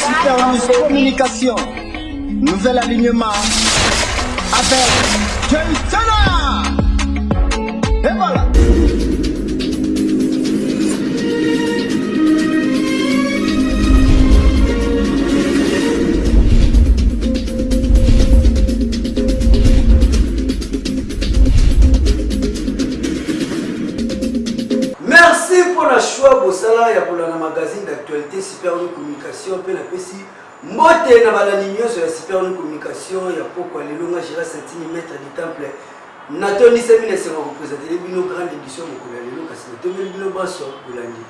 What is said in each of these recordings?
Supernews Communication. Nouvel alignement avec Jason. Et voilà. Merci pour la choix Bossala pour la magazine d'actualité Supernews Communication. Pe na pesi mbote na balanimio sur la Supernews Communication ya poko alelonga Gérard Santini maître du temple. Natoni semine se représenter les bino grande édition de la lelo kasi to bino baso bolandi.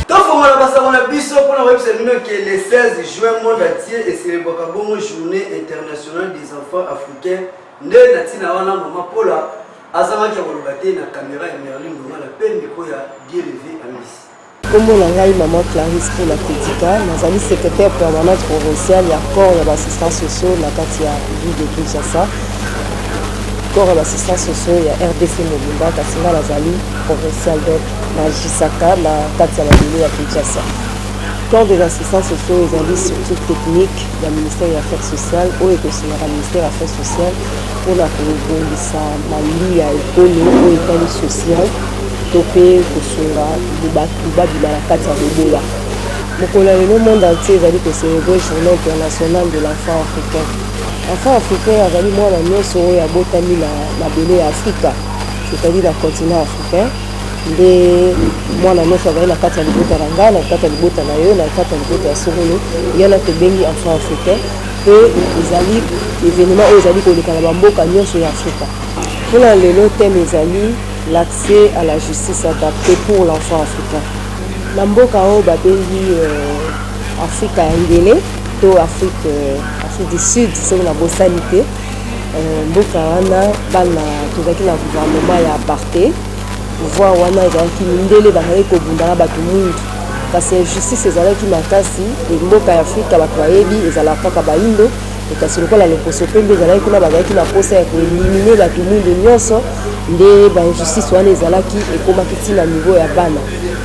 Tofo mala basa mona biso pour la website mino qui est le 16 juin monde entier et c'est le Bokabongo journée internationale des enfants africains. Nde natina wana mama Paula azama ki kolobate na caméra ya Merlin Ngoma la peine miko ya bien levé à Miss. Comme on a eu maman Clarisse pour la Pédica, nous avons secrétaire permanente provinciale, il y a corps d'assistance sociale, la Katia ville de Kinshasa. Corps d'assistance sociale, il y a RDC Mobimba, Kassina Lazali, provinciale donc, la Jisaka, la Katia Mabili à Kinshasa. Corps de l'assistance sociale, ils ont surtout technique, le ministère des Affaires sociales, ou le ministère des Affaires sociales, pour la Congo, Mali, à l'école, ou l'État social. Topé, Kosunga, Buba, la carte à Bobola. Le monde entier a dit que c'est le journée internationale de l'enfant africain. L'enfant africain a dit moi, la mienne serait à Botami, la Béné Africa, c'est-à-dire le continent africain. Moi, la mienne serait la carte à Botaranga, la carte à Botanayo, la carte à Botasoro. Il y en a que béni enfant africain. Et les événements où ils allaient pour les Calabambo, Canyon sur l'Afrique. Pour le thème, ils allaient l'accès à la justice adaptée pour l'enfant africain. Namboka o babengi Afrika Ngele, to Afrique du Sud, c'est une bosanité. Mboka wana bana tozaki na gouvernement ya apartheid. Pouvoir wana ezalaki mindele bazali kobundana bato mundu. Kasi justice ezalaki makasi, mboka ya Afrika bato bayebi ezalaka kaka baindo. Kasi lokola loposo pembe ezalaki kuna bazalaki na posa ya koelimine bato mundu nyonso. Nde ba injustice wana ezalaki ekomaki tina niveau ya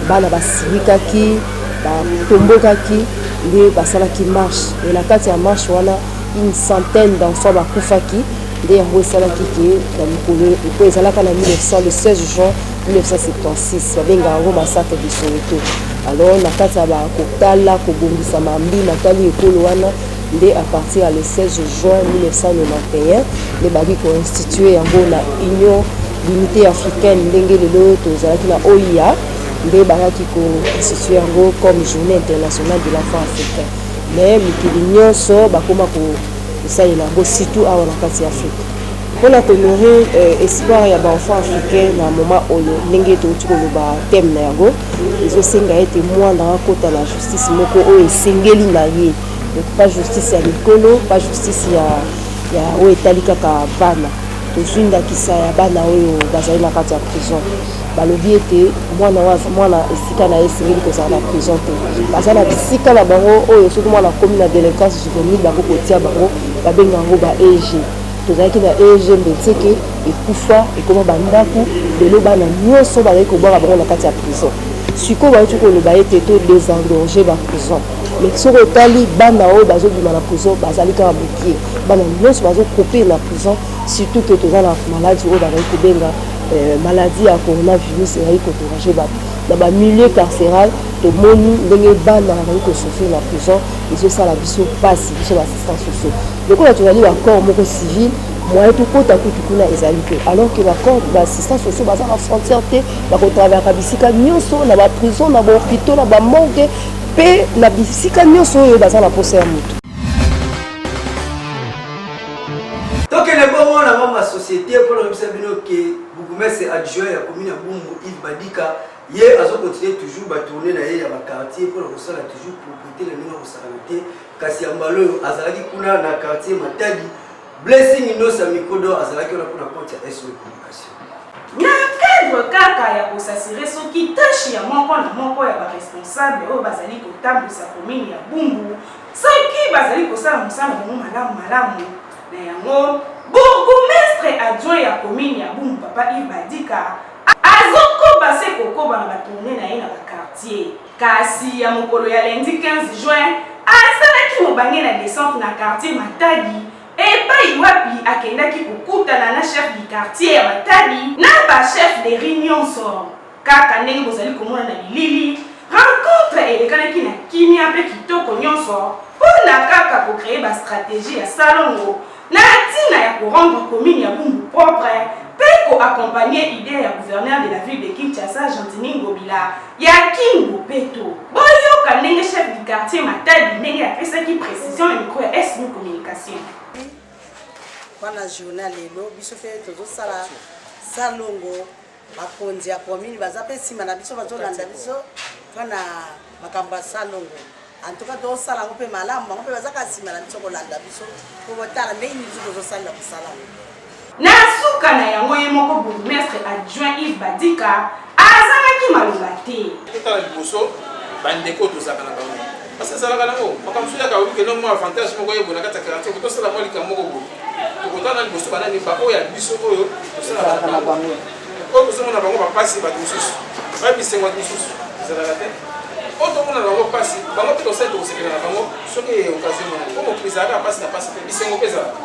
bana basilikaki batombokaki nde basalaki marche et na kati ya marche wana une centaine d'enfants bakufaki nde yango esalaki ke na mikolo po ezalaka na 1900 le 16 juin 1976 babenga yango massacre de Soweto. Alors na kati ya bakotala kobongisa mambi natali ekolo wana nde à partir ya le 16 juin 1991 nde baki koinstitue yango na union l'unité africaine ndenge lelo tozalaki na OIA nde bakaki koinstitue yango comme journée internationale de l'enfant africain. Mais mikili nyonso bakoma kosalela yango surtout awa na kati ya Afrique. Mpona kohonorer espoir ya baenfant africain na moment oyo ndenge touti koloba thème na yango ezosenga ete mwana akota na justice moko oyo esengeli na ye. Donc pas justice ya mikolo, pas justice ya oyo etali kaka bana. Tozwindakisa ya bana oyo bazali na kati ya prison balobi ete mwana esika na ye esengeli kozala na prison te baza na bisika na bango oyo soki mwana akomi na délinquance juvénile bakokotia bango babenga yango ba EG. Tozalaki na EG mbeteke ekufa ekoma bandako lelo bana nyonso bazali kobwaka bango na kati ya prison. Sikoyo bauti koloba ete to désengorger ba prison. Mais soki otali bana oyo bazobima na prison bazali kaka mokie bana nyonso bazokope na prison surtout que toza na maladie oyo bazali kobenga maladie ya coronavirus ezali koderange bato na bamilieu carcéral tomoni ndenge bana bazali kosouffrir na prison ezosala biso mpasi biso bassistance sociaux lokola tozali bacorps moko civil moyen tokota kutu kuna ezali te alors que bacorps bassistance sociaux baza na frontière te bakotraversaka bisika nyonso na baprison na bahôpitaux na bamorgue mpe na bisika nyonso oyo baza na posa ya motu. Tokene bongo na mama société pour le bino ke bourgmestre adjoint ya commune ya Bumbu Yves Badika ye azo continuer toujours ba tourner na ye ya ba quartier pour le sala toujours propriété la ninga kosalate kasi ya mbalo azalaki kuna na quartier Matadi blessing inosa mikodo azalaki na kuna compte ya SO communication. Nyakadwa kaka ya kosasire soki tashi ya moko ya ba responsable oyo bazali kotambwisa commune ya Bumbu soki bazali kosala mosala mo malamu na yango bourgmestre adjoint ya commune ya Bumbu papa Yves Badika azokoba se kokoba na batourne na ye na bakarte quartier. Kasi ya mokolo ya lundi 15 juin, azalaki mobange na descente na quartier Matadi. Epai wapi akendaki kokutana na chef du quartier ya Matadi na ba chef de réunion so. Kaka ndenge bozali komona na bilili, rencontre elekanaki na kimia mpe kitoko nyonso mpona kaka kocreye ba stratégie ya salongo na ntina ya korendre commune ya Bumbu propre mpe koaccompagne idée ya gouverneur de la ville de Kinshasa Gentini Ngobila ya Kingu Peto. Boyoka ndenge chef du quartier Matadi ndenge apesaki précision na micro ya SNU Communication. Wana journal lelo biso fe tozosala salongo bakonzi ya commune baza pe nsima na biso bazolanda biso wana makambo ya salongo. En tout cas tozosala yango mpe malamu bango mpe bazaka nsima na biso kolanda biso po botala ndenge biso tozosalela kosala yango. Na suka na yango ye moko bourgmestre adjoint Yves Badika azalaki maloba te. Totala liboso bandeko tozalaka na bango parce que ezalaka nango makambo so yaka oyoki no mwa avantage moko yeboye na kati ya quartier kotosala mwa likambo moko boye tokotana liboso banani baoyo ya biso oyo tosalaka na bango oyo tozomona bango bapasi bato mosusu bayebisengo bato mosusu ezalaka te oyo tomona na bango pasi bango mpe tosali tokosepela na bango soki occasion mona po mokili ezalaka pasi na pasi mpe bisengo mpe ezalaka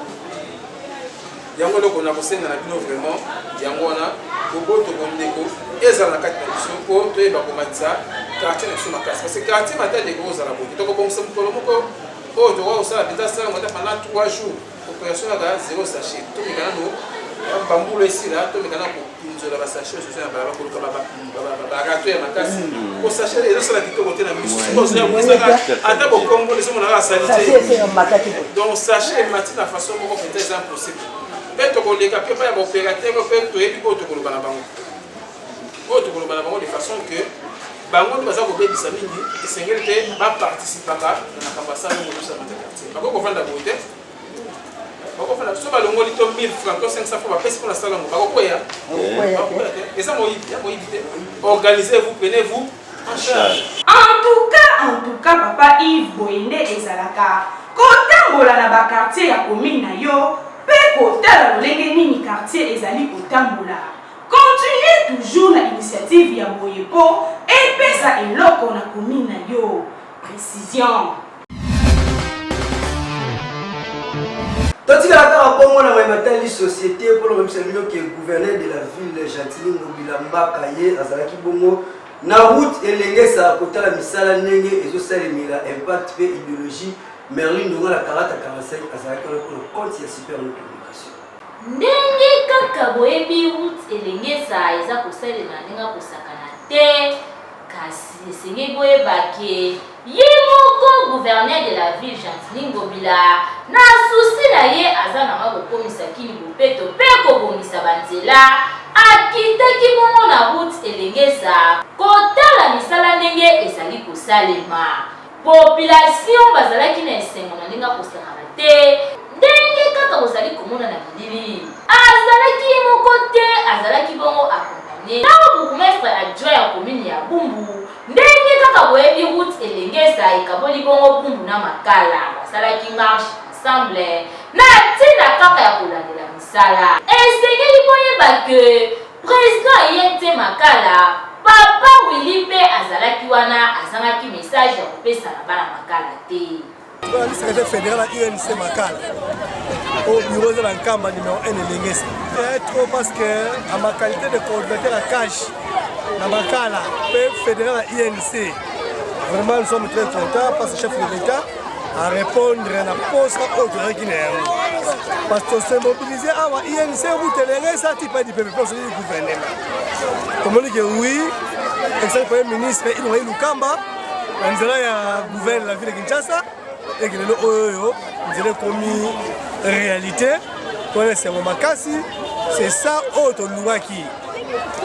yango eloko na kosenga na bino vraiment yango wana boboto bondeko ezala na kati na biso mpo toyeba komatisa quartier na biso makasi parce que quartier Matadi ekozala boye tokobongisa mokolo moko oyo tokoka kosala mpenza salongo ata pendant 3 jours opération yaka 0 sachet tomeka nano bambulo esila tomeka na kopinzola basachet osusu na balaba koluka barato ya makasi kosachet ezosala kitoko te na biso ozoyakoisaka ata bokombo ezomonaka asali te donc sachet emati na façon moko mpenza eza impossible mpe tokoleka mpe pa ya baopérateur mpe toyebi oyo tokoloba na bango de façon que bango nde baza kobebisa mingi esengeli te baparticipaka na makambo ya salongo tosala na quartier bakoki kovanda boye te bakofanda so balongoli to 1000 francs to 500 francs bapesi mpona salongo bakokweya te eza moyibi te organisez-vous, prenez-vous en charge. En tout cas papa Yves Boyende ezalaka kotambola na bakartier ya commune na yo mpe kotala lolenge nini quartier ezali kotambola. Continuez toujours la initiative ya Boyepo et pesa eloko na commune na yo. Précision. Totika kaka bongo na mamatali société pour le même que gouverneur de la ville Gentini Ngobila Mbaka ye azalaki bongo na route elengesa kotala misala ndenge ezosalemela impact pe idéologie Merlin Ndonga la karata 45 azalaki pour le compte ya super communication. Ndenge kaka boyebi route elengesa eza kosalema ndenge kosakana te kasi esenge boyebake ye moko gouverneur de la ville Gentini Ngobila na susi na ye aza na kokomisa kini bopeto mpe kobongisa banzela akitaki bongo na route elengesa kotala misala ndenge ezali kosalema population bazalaki na esengo na ndenge kosakana te ndenge kaka ozali komona na bilili azalaki ye moko te azalaki bongo akompanye ntango bourgmestre adjoint ya commune ya Bumbu ndenge kaka boyebi route elengesa ekaboli bongo Bumbu na Makala basalaki marche ensemble na ntina kaka ya kolandela misala esengeli boyeba ke président ye te Makala papa Willy mpe azalaki wana azangaki message ya kopesa na bana Makala te. Le secrétaire fédéral à UNC Makala au bureau de la Nkamba numéro 1 de Lengesa. C'est trop parce que à ma qualité de coordinateur à cash dans Makala, fédéral à UNC, vraiment nous sommes très contents parce que le chef de l'État a répondre à la poste autre Guinéen. Parce que c'est mobilisé à UNC vous tenez ça type de PPP pour le gouvernement. Comme on dit que oui, le premier ministre Ibrahim Lukamba, nous allons gouverner la ville de Kinshasa. Et que nous avons commis réalité, c'est ça autre loi qui.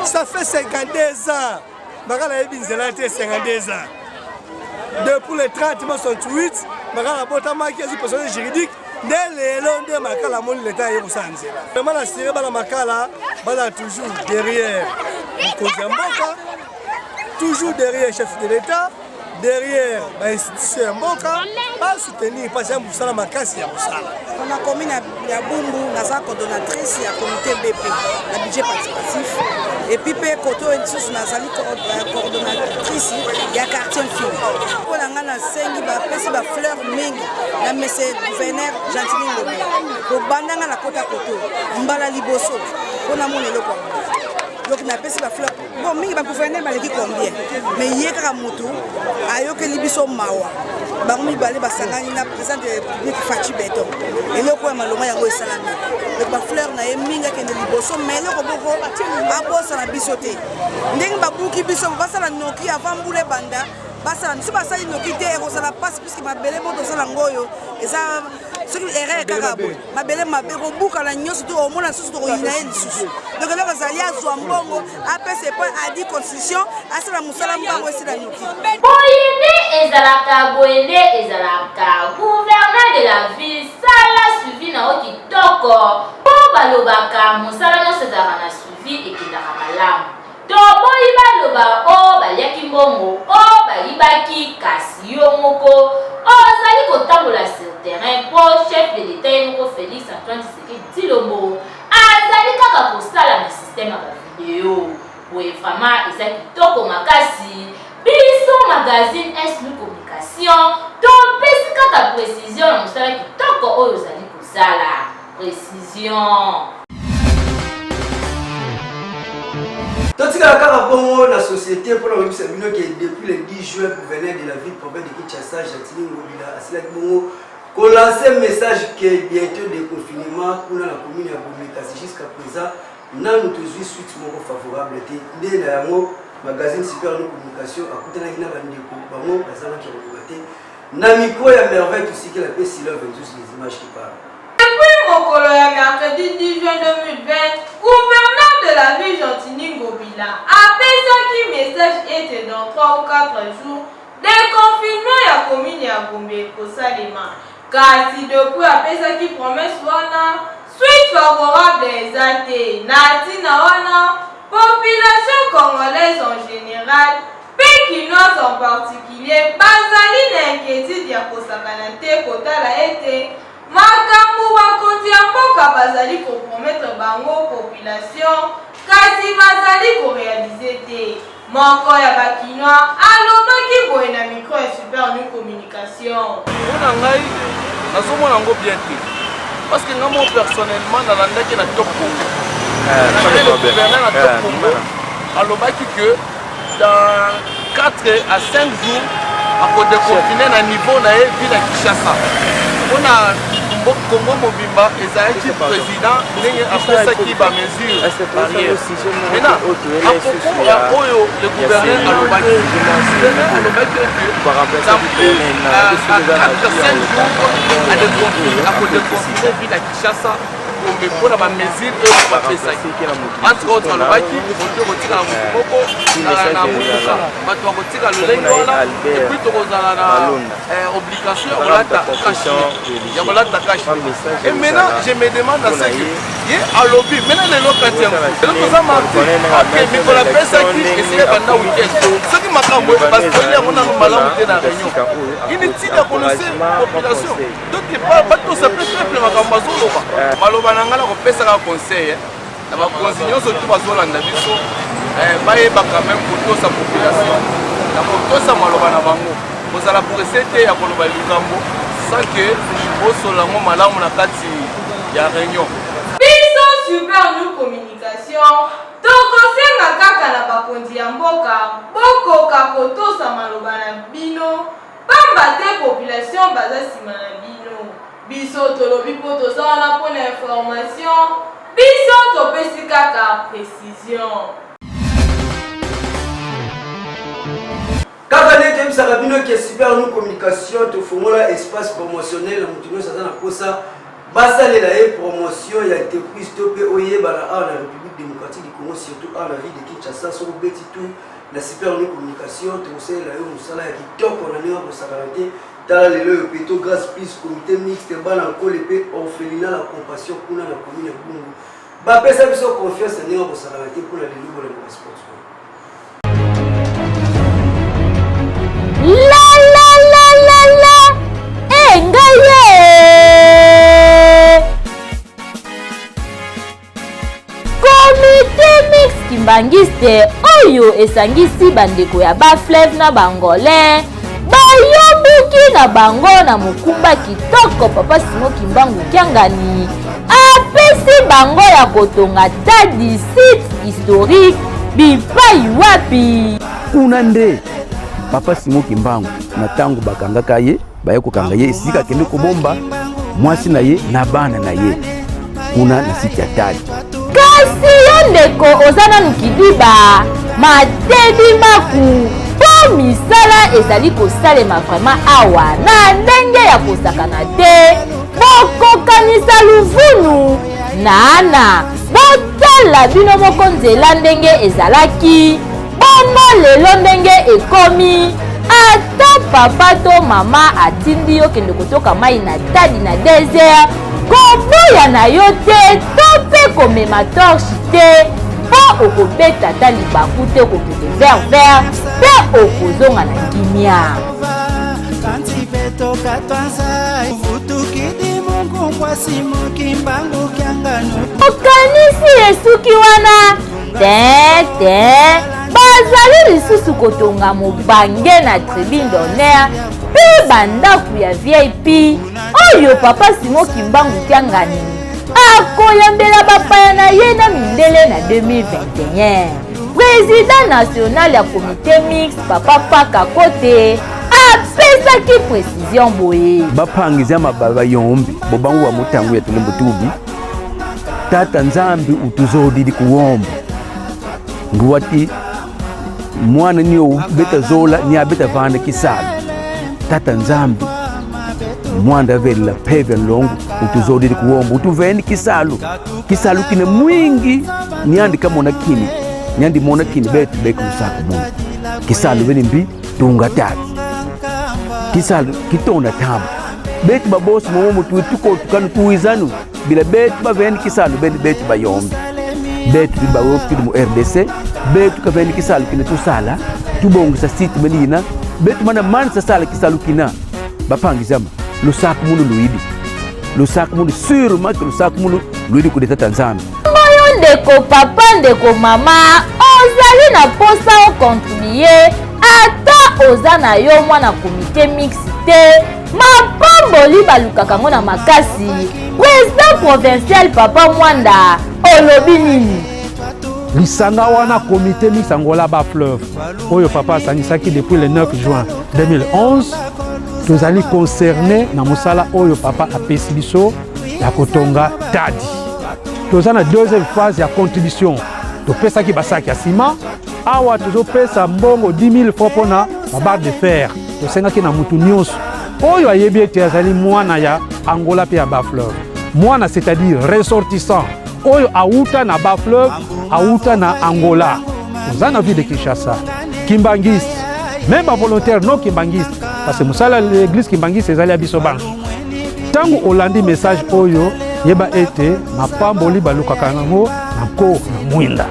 Ça fait 52 ans. Depuis le 30 mars 68, la personne juridique, dès les longs de Makala, l'État est au centre. Vraiment, la Syrie, Makala, toujours derrière Kozamboka, toujours derrière le chef de l'État. Derrière l'institution Mboka, pas soutenir, pas jamais pour ça la casse ya musala. On a commune ya Bumbu, naza coordonnatrice ya comité BP, la budget participatif. Et puis pe koto ensus nazali coordonnatrice ofisi ya quartier mfini mpona nga nasengi bapesi bafleur mingi na monsieur gouverneur Gentili Ngobe kobanda nga na kota koto mbala liboso mpona mona eloko donc napesi bafleur bon mingi bagouverneur baleki combien mais ye kaka motu ayokeli biso mawa bango mibale basangani na président de république Fatou Beton eloko ya malonga yango esalami donc bafleur na ye mingi akende liboso mais eloko boko abosana biso te ndenge babuki biso basala noki avant mbula ebanda basala biso basali noki te ekozala mpasi puiske mabele mo tosala ngo oyo eza soki erreur kaka boye mabele mabe kobukana nyonso to omona lisusu tokoyina ye lisusu donc eloko ezali azwa mbongo apesa epo adi constitution asala mosala mbango esila noki boyende ezalaka gouverneur de la ville sala suivi na o kitoko po balobaka mosala nyonso ezalaka na suivi ekendaka malamu to boyi baloba o baliaki mbongo o bayibaki kasi yo moko ozali kotambola sur terrain po chef de l'état ye moko Félix Antoine Tshisekedi Tshilombo azali kaka kosala na système ya bavideo boye vraiment eza kitoko makasi biso magazine SLU communication topesi kaka précision na mosala kitoko oyo ozali kosala précision. Totika kaka bongo la société pour la république bino qui depuis le 10 juin gouverneur de la ville province de Kinshasa Gentili Ngobila asila bongo ko lancer message que bientôt des confinements pour la commune ya Bomekasi jusqu'à présent nanu tozwi suite moko favorable te nde na yango magazine super de communication akutana kina bandeko bango bazana ki robate na micro ya merveille tout ce qui la paix si leur 22 les images qui parlent. Depuis mokolo ya mercredi 10 juin 2020, gouverneur de la ville Gentili Ngobila apesaki message ete dans 3 ou 4 jours déconfinement ya commune ya Gombe kosalema kasi depuis apesaki promesse wana suite favorable eza te na ntina wana population congolaise en général pe kinoise en particulier bazali na inquiétude ya kosakana te kotala ete makambo bakonzi ya mboka bazali kopromettre bango population kasi bazali korealize te moko ya bakinois alobaki boye na micro ya super new communication mpona ngai nazomona yango bien te parce que nga mo personnellement nalandaki na top congo le gouverneur na top congo alobaki que dans 4 à 5 jours akodeconfine na niveau na ye ville ya Kinshasa mpona Congo Mobimba ezalaki président ndenge apesaki bamesure barrière maintenant apropos ya oyo le gouverneur alobaki akodeconfine ville ya Kinshasa mpona bamesure oyo bapesaki entre autres alobaki moto kotika na motu moko na motuka bato bakotika lolenge wana epuis tokozala na obligation ya kolata kashi et maintenant je me demande à ce que ye alobi maintenant lelo kati yango lelo toza mardi ok mikolo apesaki esika banda weekend soki makambo basoli yango nano malamu te na réunion inutile ya kolose population donc batosa mpe peuple makambo bazoloba maloba na ngai na kopesaka conseil na bakonzi nyonso tu bazolanda biso bayeba quand même kotosa population na kotosa maloba na bango kozala presse te ya koloba likambo sans que osolango malamu na kati ya réunion biso super new communication tokosenga kaka na bakonzi ya mboka bokoka kotosa maloba na bino pamba te population baza nsima na bino biso tolobi mpo toza wana mpona information biso topesi kaka précision kaka nde toyebisaka bino ke super new communication tofongola espace promotionnel na motu nyonso aza na posa basalela ye promotion ya entreprise to mpe oyebana awa na république démocratique du congo surtout awa na ville de Kinshasa soko beti tu na super new communication tokosalela yo mosala ya kitoko na ndenge kosakana te tala lelo oyo mpe to grâce plus comité mixte bana nkole mpe orphelina na compassion kuna na commune ya bungu bapesa biso confiance na ndenge kosakana te mpona lelo bolanda sport engaye comité mixte kimbangiste oyo esangisi bandeko ya bafleve na bangolais bayombuki na bango na mokumba kitoko papa Simon Kimbangu Kiangani apesi bango ya kotonga tadi site historique bipai wapi kuna nde papa Simon Kimbangu na tangu bakangaka ye baye kokanga ye esika kende kobomba mwasi na ye na bana na ye kuna na site ya tadi. Kasi yo ndeko oza nanu kidiba matebi maku po misala ezali kosalema vraiment awa na ndenge ya kosakana te bokokanisa luvunu nana botala bino moko nzela ndenge ezalaki bongo lelo ndenge ekomi ata papa to mama atindi yo kende kotoka mai na tadi na désert koboya na yo te to mpe komema torche te mpo okobeta ta libaku te okokende ververt mpe okozonga na kimia okanisi esuki wana te bazali lisusu kotonga mobange na tribune d'honneur mpe bandako ya VIP oyo papa Simon Kimbangu Kiangani akoyambela bapaya na ye na mindele na 2021. Président national ya comité mixte papa Paka Kote apesaki précision boye bapangiza mababa yombi bobangu wa mutangu ya tulembo tubi tata nzambi utuzodidi kuwomba nguwati mwana niyo beta zola ni abeta vanda kisala tata nzambi mwanda vela peve longo utuzodidi kuwomba utuveni kisalu kine mwingi niandi kama ona kini niandi mona kini betu beku saku mungu kisalu veni mbi tunga tati kisalu kitona tamu betu babosi momo tuko tukanu tuizanu bila betu baveni kisalu beni betu bayombi betu bawofi mu RDC betu kaveni kisalu kine tusala tubongisa siti melina betu mana mansa sala kisalu kina bapangizama lusaku mulu luidi lusaku mulu suru maki lusaku mulu luidi kudeta Tanzania moyo ndeko papa ndeko mama ozali na posa o contribuer ata oza na yo mwana comité mixte mapamboli balukaka ngo na makasi président provincial papa Mwanda olobi nini lisanga wana comité mixte Angola ba fleuve oyo papa asangisaki depuis le 9 juin 2011 tozali concerné na mosala oyo papa apesi biso ya kotonga tadi toza na deuxième phase ya contribution topesaki basaki ya sima awa tozopesa mbongo 10 000 francs mpona babarre de fer tosengaki na mutu nyonso oyo ayebi ete azali mwana ya Angola pe ya bafleuve mwana c'est-à-dire ressortissant oyo auta na bafleuve auta na Angola toza na ville de Kinshasa kimbangiste même ba volontaire non kimbangiste parce que mosala l'église kimbangiste ezali ya biso banso tango olandi message oyo yeba ete mapamboli balukaka nango na nko na mwinda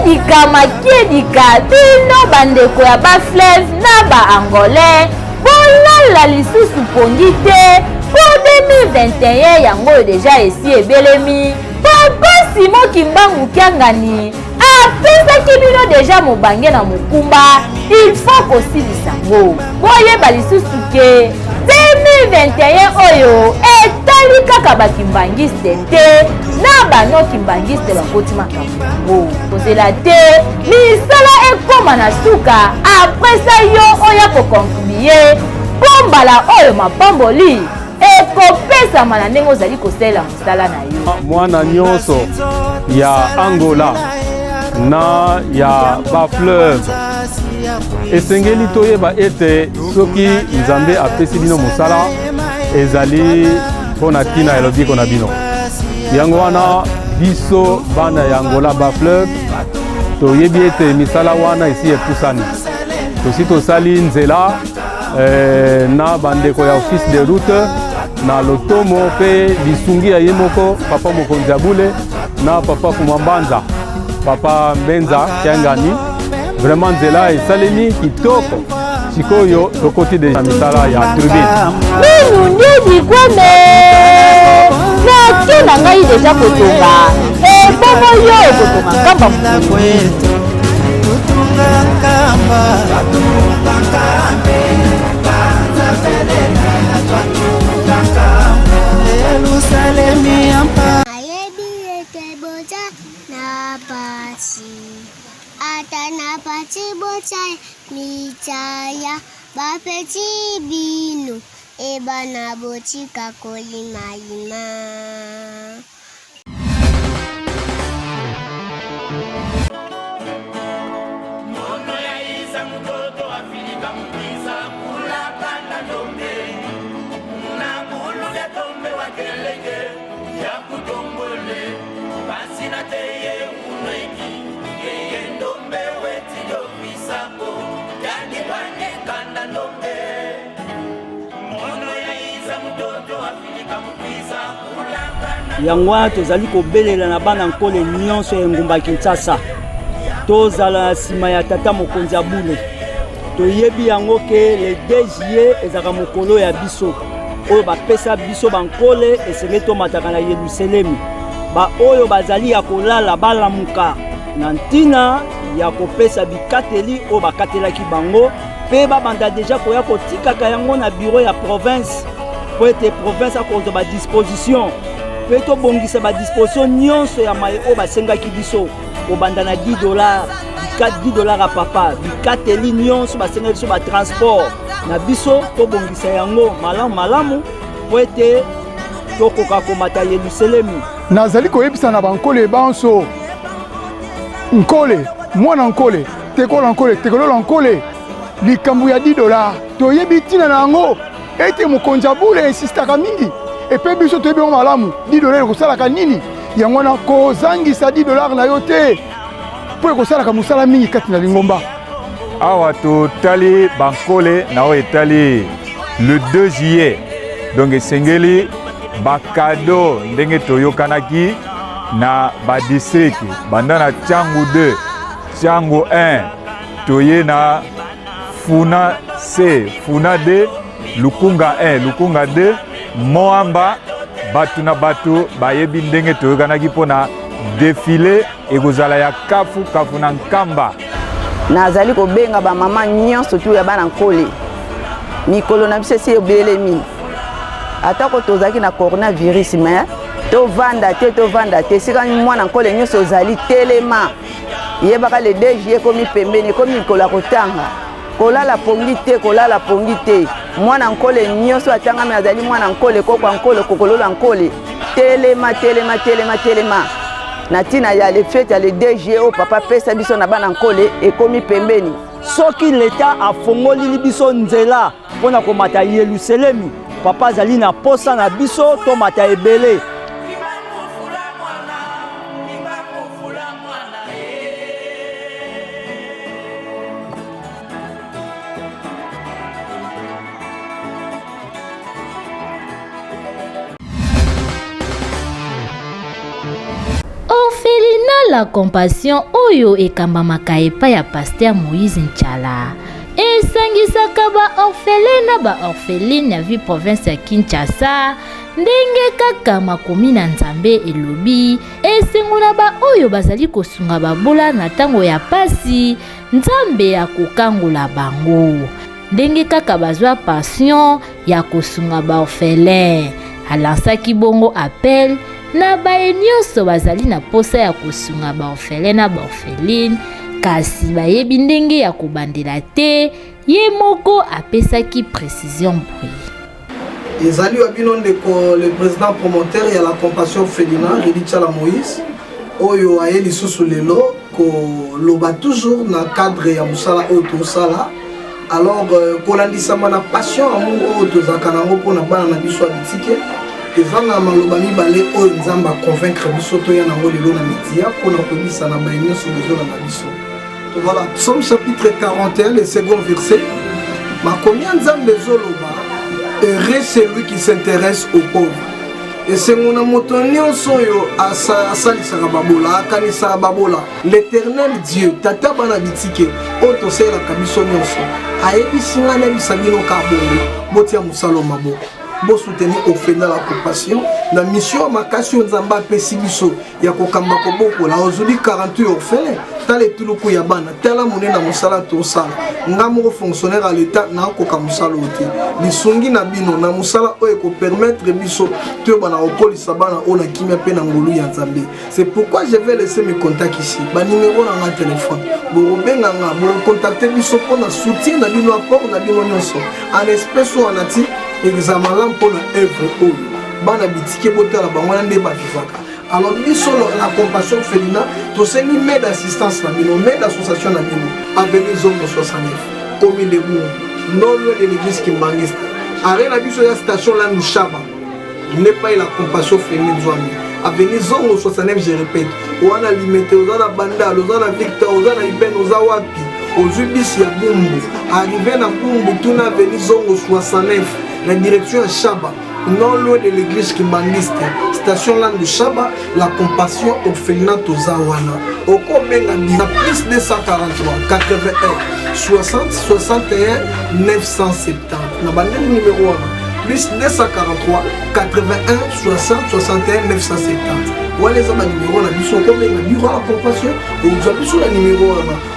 kiedika bino bandeko ya bafleuve na baangolais bolala lisusu pongi te po 2021 yango oyo deja esi ebelemi papa Simon Kimbangu Kiangani apesaki bino deja mobange na mokumba il faut kosilisa ngo boyeba lisusu ke 2021 oyo etali kaka bakimbangiste te na bano kimbangiste bakoti makambo yango kozela te misala ekoma na suka apresa yo oya kokontribue mpo mbala oyo mapamboli ekopesama na ndenge ozali kosalela mosala na yo mwana nyonso ya Angola na ya bafleuve esengeli toyeba ete soki nzambe apesi bino mosala ezali mpona ntina elobiko na bino yango wana biso bana ya Angola bafleuve toyebi ete misala wana esi epusani tosi tosali nzela na bandeko ya office de route na lotomo mpe lisungi ya ye moko papa mokonzi abule na papa kumambanza papa Mbenza Kiangani vraiment nzela esalemi kitoko sikoyo tokoti deja misala ya tribune minu ndidi kwame nake na ngai deja kotonga ebongo yo ekotonga nkamba nkamba twatunga nkambe banza felela twatunga nkambe Yerusalemi ampa ayebi ete boja na pasi ata na pati boja michaya bapeti bino eba na botika kolima ima yango wana tozali kobelela na bana nkole nyonso ya engumba Kinshasa tozala na nsima ya tata mokonzi ya bule toyebi yango ke le 2 juillet ezalaka mokolo ya biso oyo bapesa biso bankole esengeli tomataka na Yerusalemi baoyo bazali ya kolala balamuka na ntina ya kopesa bikateli oyo bakatelaki bango mpe babanda deja koya kotikaka yango na bureau ya province po ete province akozwa badisposition mpe tobongisa badisposition nyonso ya maye oyo basengaki biso kobanda na $10 $10 ya papa bikateli nyonso basengaki biso batransport na biso tobongisa yango malamu malamu po ete tokoka komata Yerusalemi. Nazali koyebisa na bankole banso nkole mwana nkole tekola nkole tekolola nkole likambo ya $10 toyebi tina na yango ete mokonzi ya bule insistaka mingi epe biso toyebi yango malamu $10 ekosalaka nini yango wana kozangisa $10 na yo te mpo ekosalaka mosala mingi kati na lingomba. Awa totali bankole na oyo etali le 2 juillet donc esengeli bakado ndenge toyokanaki na badistrict banda na Tchangu 2 Tchangu 1 toye na Funa C Funa D Lukunga 1 Lukunga 2 Moamba batu na batu bayebi ndenge toyokanaki mpona défilé ekozala ya kafu na nkamba. Nazali kobenga ba mama nyonso tu ya bana nkole mikolo na biso esi ebelemi atako tozalaki na coronavirus me tovanda te sika mwana nkole nyonso ozali telema yebaka le 2 juillet komi pembeni komi mikolo ya kotanga kolala pongi te mwana nkole nyonso atangami azali mwana nkole kokwa nkole kokolola nkole telema na tina ya le fete ya le 2 juillet o papa pesa biso na bana nkole ekomi pembeni soki leta afongoli biso nzela mpona komata Yerusalemi papa azali na posa na biso tomata ebele. Orphelinat la compassion oyo ekambamaka epai ya Pasteur Moïse Nchala esangisaka baorphelin na baorpheline ya vi province ya Kinshasa ndenge kaka makomi na Nzambe elobi esengo na baoyo bazali kosunga babola na ntango ya pasi Nzambe akokangola bango ndenge kaka bazwa passion ya kosunga baorphelin. Alansaki bongo appel na baye nyonso bazali na posa ya kosunga baorphelin na baorpheline kasi bayebi ndenge ya kobandela te ye moko apesaki précision boye. ezali wabino ndeko le président promoteur ya la compassion orphelinat Ridichala Moïse oyo aye lisusu lelo koloba toujours na cadre ya mosala oyo tosala alors kolandisama na passion amour oyo tozalaka nango mpona bana na biso ya bitike eza na maloba mibale oyo Nzambe aconvaincre biso toya nango lelo na media mpona koyebisa na baye nyonso bozolanda biso. Voilà, Psaume chapitre 41, le second verset. Makomi Nzambe zoloba, heureux celui qui s'intéresse aux pauvres. Et c'est mon amotonio soyo asalisaka babola, akanisaka babola. L'Éternel Dieu, tata bana bitike, oto sela kabiso nyonso. Ayebi singa na bisabino kabongo, botia musalo maboko. bo soutenir orphelin la compassion na mission makasi nzamba apesi biso ya kokamba kobokola ozuli 48 orphelin tala etuluku ya bana tala monena mosala tosala nga moko fonctionnaire à l'état na koka mosala ote lisungi na bino na mosala oyo ekopermettre biso toyeba na kokolisa bana oyo na kimia mpe na ngolu ya nzambe. C'est pourquoi je vais laisser mes contacts ici banimero na nga téléphone bokobenganga bokontacte biso mpona soutien na bino apport na bino nyonso en espèce oyo anati examen la mpona œuvre oyo bana bitike botala bango na nde bavivaka. Alors biso la compassion félina tosengi maide d'assistance na bino maide d'association na bino avenue Zongo 69 commune de Boumou non loin de l'église Kimbangiste arrêt na biso ya station la Nushaba n'est pas la compassion féminine Zouami avenue Zongo 69 je répète wana limité ozana Bandal ozana Victor ozana Iben ozawapi ozubisi ya Bumbu arrivé na Bumbu tuna avenue Zongo 69 la direction à Chaba non loin de l'église Kimbangiste station là de Chaba la compassion orphelinat Tozawana oko benga na plus 243 81 60 61 970 na bandeli numéro 1 plus 243 81 60 61 970 wale za numéro na biso ko benga bureau la compassion ou biso la numéro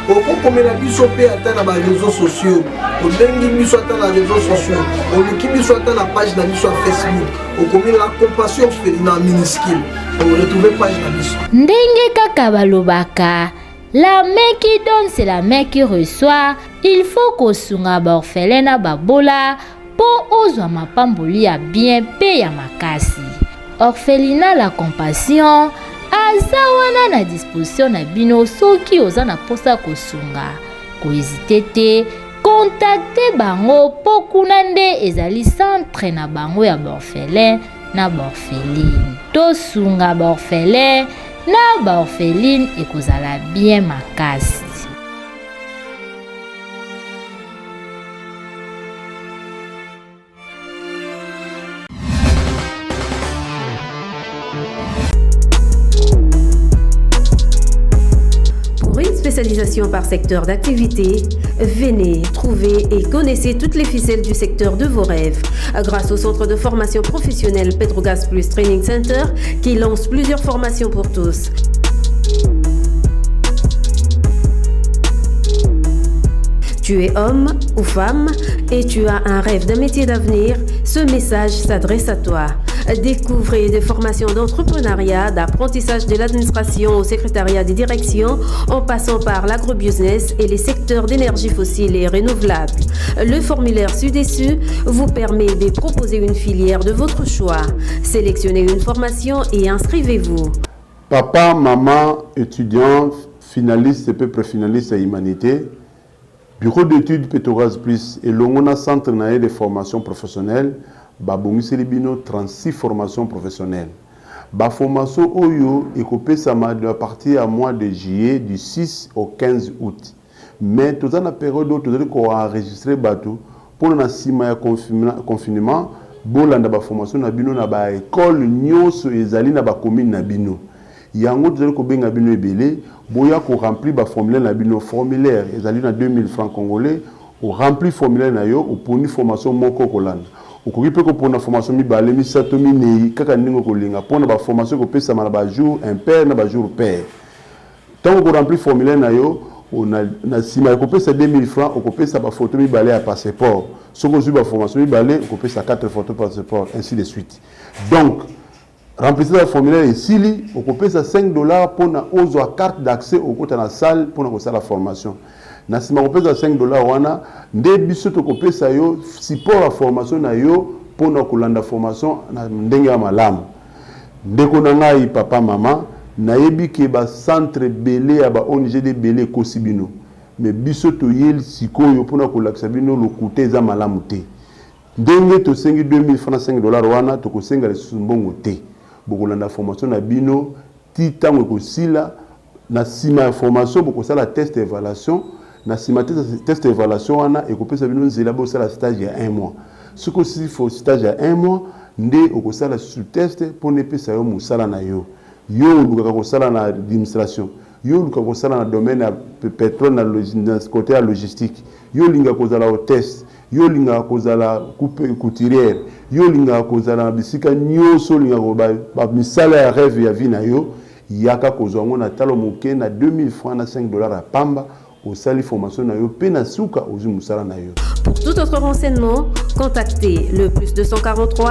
1 oko komela biso pe ata na ba réseaux sociaux odengi biso ata na réseaux sociaux oluki biso ata na page na biso Facebook okomela la compassion orphelinat minuscule on retrouver page na biso ndenge kaka balobaka. La main qui donne, c'est la main qui reçoit. Il faut kosunga ba orphelin na babola po ozwa mapamboli ya bien pe ya makasi. Orphelinat la compassion aza wana na disposition na bino soki oza na posa kosunga. Kohésite te, contacte bango po kuna nde ezali centre na bango ya orphelin na orpheline. Tosunga orphelin na orpheline ekozala bien makasi. Pour une spécialisation par secteur d'activité, venez, trouvez et connaissez toutes les ficelles du secteur de vos rêves. Grâce au centre de formation professionnelle Petrogas Plus Training Center qui lance plusieurs formations pour tous. Tu es homme ou femme et tu as un rêve d'un métier d'avenir, ce message s'adresse à toi. Découvrez des formations d'entrepreneuriat, d'apprentissage de l'administration au secrétariat des directions, en passant par l'agrobusiness et les secteurs d'énergie fossile et renouvelable. Le formulaire ci-dessus vous permet de proposer une filière de votre choix. Sélectionnez une formation et inscrivez-vous. Papa, maman, étudiant, finaliste et peu préfinaliste à humanité, Bureau d'études Petrogas Plus et l'ongona centre de formation professionnelle, babongi selibino 36 formations professionnelles. Ba formation oyo ekopé sama de partir à mois de juillet du 6 au 15 août. Mais tout dans la période où tout ko enregistrer bateau pour na sima ya confinement, bolanda ba formation na bino na ba école nyonso ezali na ba commune na bino. Yango tout ko benga bino ebele boya ko remplir ba formulaire na bino formulaire ezali na 2000 francs congolais o remplir formulaire na yo o poni formation moko kolanda. Okoki pe ko pona formation mi balé mi sato mi nei kaka ningo ko linga pona ba formation ko pesa na ba jour impair na ba jour pair. Tant ko remplir formulaire na yo on a na sima ko pesa 2000 francs ko pesa ba photo mi balé à passeport. Soko zu ba formation mi balé ko pesa 4 photos passeport ainsi de suite. Donc remplissez le formulaire ici, on peut payer $5 pour la carte d'accès au côté de la salle pour la formation. Si on paye $5, on a des bisous qui payer ça support la formation pour la formation na malam. Ndeko nangai papa maman nayebi ke ba centre belé ya ba ONG de belé kosibino. Mais bisous to yel sikoyo pour na laksabino le coûter za malamu te. Ndenge to sengi 2000 francs $5 wana to ko senga le sumbongo te. Beaucoup de formation na bino titango kosila na sima formation beaucoup ça la test évaluation na sima test évaluation wana et kopesa bino nzela bo ça la stage ya 1 mois ce que si faut stage ya 1 mois nde okosala sous test pour ne pesa yo musala na yo luka kosala na administration yo luka kosala na domaine ya pétrole na côté logistique yo linga kozala au test yo linga kozala coupe couturière yo linga kozala bisika nyoso linga ba misala ya rêve ya vie na yo yaka kozwa ngo na talo moke na 2000 francs na 5 dollars à pamba au sali formation na yo pe na suka ozu musala na yo. Pour tout autre renseignement, contactez le plus 243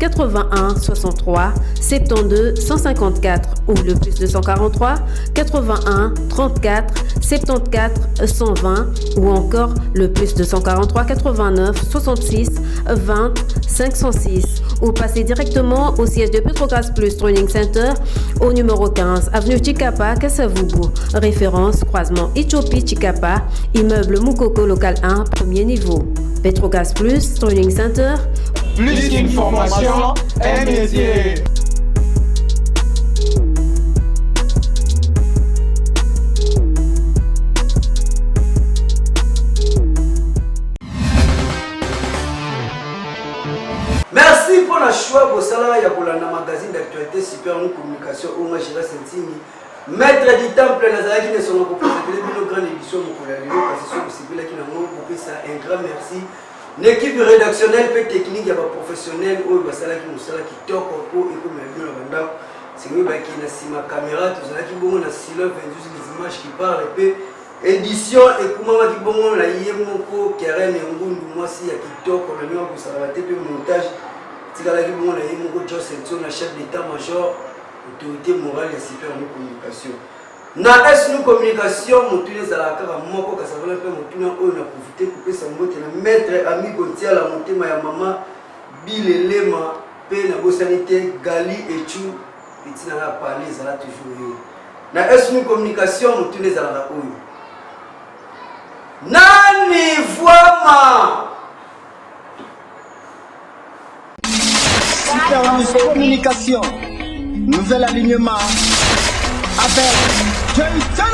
81 63 72 154 ou le plus 243 81 34 74 120 ou encore le plus 243 89 66 20 506 ou passez directement au siège de Petrogaz Plus Training Center au numéro 15 avenue Chikapa, Kasavubu, référence croisement Ethiopie Chikapa, immeuble Mukoko local 1, premier niveau. Petrogaz Plus Training Center. Plus qu'une formation, un métier. Merci pour le choix pour ça. Il y a pour la magazine d'actualité super nous communication au moins Gérard Sentini. Maître du temple Nazareth qui ne sont pas proposés une grande édition pour la Lyon parce que c'est celui qui n'a pas ça un grand merci. L'équipe rédactionnelle et technique, il y a des professionnels qui qui toquent et comme il y a c'est lui qui a ma caméra, tout ça qui bon on a les images qui parlent et puis édition et comment qui bon la yemoko Karen et Ngundu moi si il y a qui toque on a mis pour ça va être montage c'est là qui bon la yemoko Joseph la chef d'état-major autorité morale et super en communication. Na SNU communication mutune za kaka moko ka savala pe mutune oyo na profiter couper sa mbote na maître ami Gontia la motema ya mama bilelema pe na bosanité gali echu itina na parler za la toujours yo. Na SNU communication mutune za la oyo. Nani voima Super communication. Nouvel alignement avec Jason